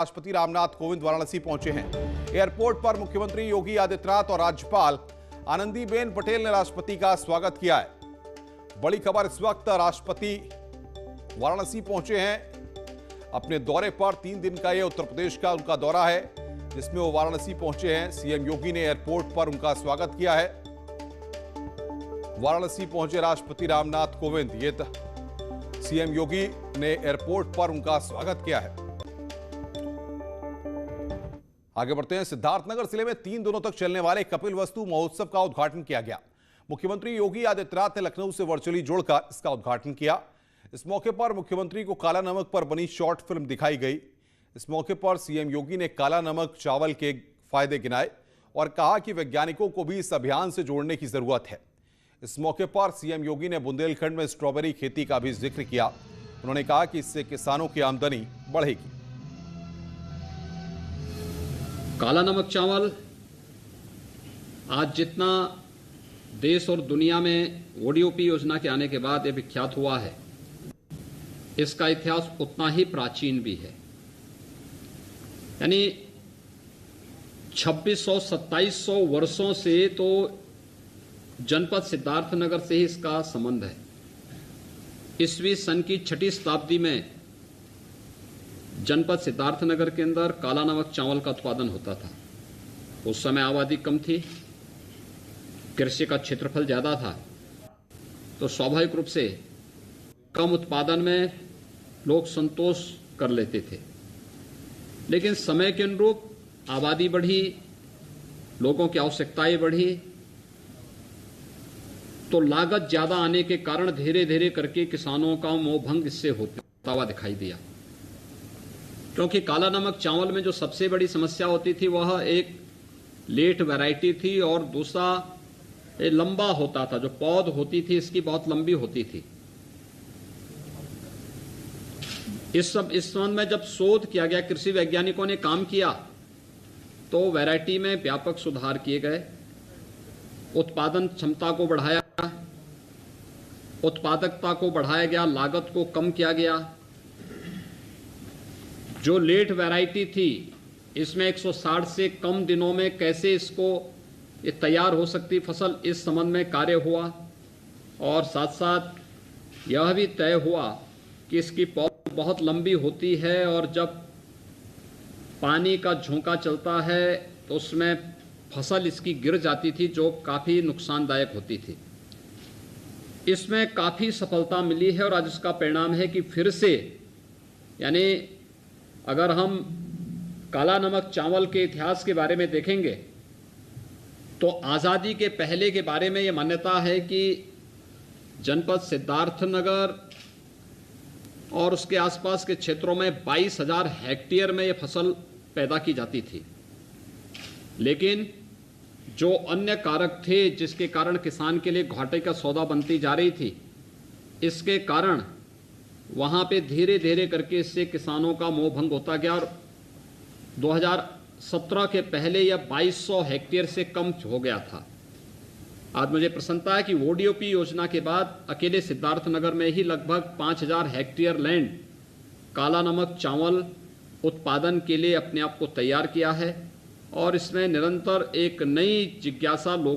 राष्ट्रपति रामनाथ कोविंद वाराणसी पहुंचे हैं। एयरपोर्ट पर मुख्यमंत्री योगी आदित्यनाथ और राज्यपाल आनंदीबेन पटेल ने राष्ट्रपति का स्वागत किया है। बड़ी खबर इस वक्त, राष्ट्रपति वाराणसी पहुंचे हैं। अपने दौरे पर 3 दिन का यह उत्तर प्रदेश का उनका दौरा है, जिसमें वो वाराणसी पहुंचे हैं। सीएम योगी ने एयरपोर्ट पर उनका स्वागत किया है। वाराणसी पहुंचे राष्ट्रपति रामनाथ कोविंद, ये सीएम योगी ने एयरपोर्ट पर उनका स्वागत किया है। आगे बढ़ते हैं। सिद्धार्थनगर जिले में 3 दिनों तक चलने वाले कपिलवस्तु महोत्सव का उद्घाटन किया गया। मुख्यमंत्री योगी आदित्यनाथ ने लखनऊ से वर्चुअली जुड़कर इसका उद्घाटन किया। इस मौके पर मुख्यमंत्री को काला नमक पर बनी शॉर्ट फिल्म दिखाई गई। इस मौके पर सीएम योगी ने काला नमक चावल के फायदे गिनाए और कहा कि वैज्ञानिकों को भी इस अभियान से जोड़ने की जरूरत है। इस मौके पर सीएम योगी ने बुंदेलखंड में स्ट्रॉबेरी खेती का भी जिक्र किया। उन्होंने कहा कि इससे किसानों की आमदनी बढ़ेगी। काला नमक चावल आज जितना देश और दुनिया में ओडीओपी योजना के आने के बाद ये विख्यात हुआ है, इसका इतिहास उतना ही प्राचीन भी है। यानी 2600-2700 वर्षों से तो जनपद सिद्धार्थनगर से ही इसका संबंध है। ईस्वी सन की 6वीं शताब्दी में जनपद सिद्धार्थनगर के अंदर काला नमक चावल का उत्पादन होता था। उस समय आबादी कम थी, कृषि का क्षेत्रफल ज्यादा था, तो स्वाभाविक रूप से कम उत्पादन में लोग संतोष कर लेते थे। लेकिन समय के अनुरूप आबादी बढ़ी, लोगों की आवश्यकताएं बढ़ी, तो लागत ज्यादा आने के कारण धीरे धीरे करके किसानों का मोहभंग इससे होता हुआ दिखाई दिया। क्योंकि काला नमक चावल में जो सबसे बड़ी समस्या होती थी वह एक लेट वैरायटी थी और दूसरा लंबा होता था। जो पौध होती थी इसकी बहुत लंबी होती थी। इस संबंध में जब शोध किया गया, कृषि वैज्ञानिकों ने काम किया, तो वैरायटी में व्यापक सुधार किए गए। उत्पादन क्षमता को बढ़ाया, उत्पादकता को बढ़ाया गया, लागत को कम किया गया। जो लेट वैरायटी थी इसमें 160 से कम दिनों में कैसे इसको ये तैयार हो सकती फसल, इस संबंध में कार्य हुआ। और साथ साथ यह भी तय हुआ कि इसकी पौध बहुत लंबी होती है और जब पानी का झोंका चलता है तो उसमें फसल इसकी गिर जाती थी, जो काफ़ी नुकसानदायक होती थी। इसमें काफ़ी सफलता मिली है और आज इसका परिणाम है कि फिर से, यानी अगर हम काला नमक चावल के इतिहास के बारे में देखेंगे तो आज़ादी के पहले के बारे में ये मान्यता है कि जनपद सिद्धार्थनगर और उसके आसपास के क्षेत्रों में 22,000 हेक्टेयर में ये फसल पैदा की जाती थी। लेकिन जो अन्य कारक थे जिसके कारण किसान के लिए घाटे का सौदा बनती जा रही थी, इसके कारण वहाँ पे धीरे धीरे करके इससे किसानों का मोहभंग होता गया और 2017 के पहले यह 2200 हेक्टेयर से कम हो गया था। आज मुझे प्रसन्नता है कि ओडीओपी योजना के बाद अकेले सिद्धार्थनगर में ही लगभग 5000 हेक्टेयर लैंड काला नमक चावल उत्पादन के लिए अपने आप को तैयार किया है और इसमें निरंतर एक नई जिज्ञासा लोगों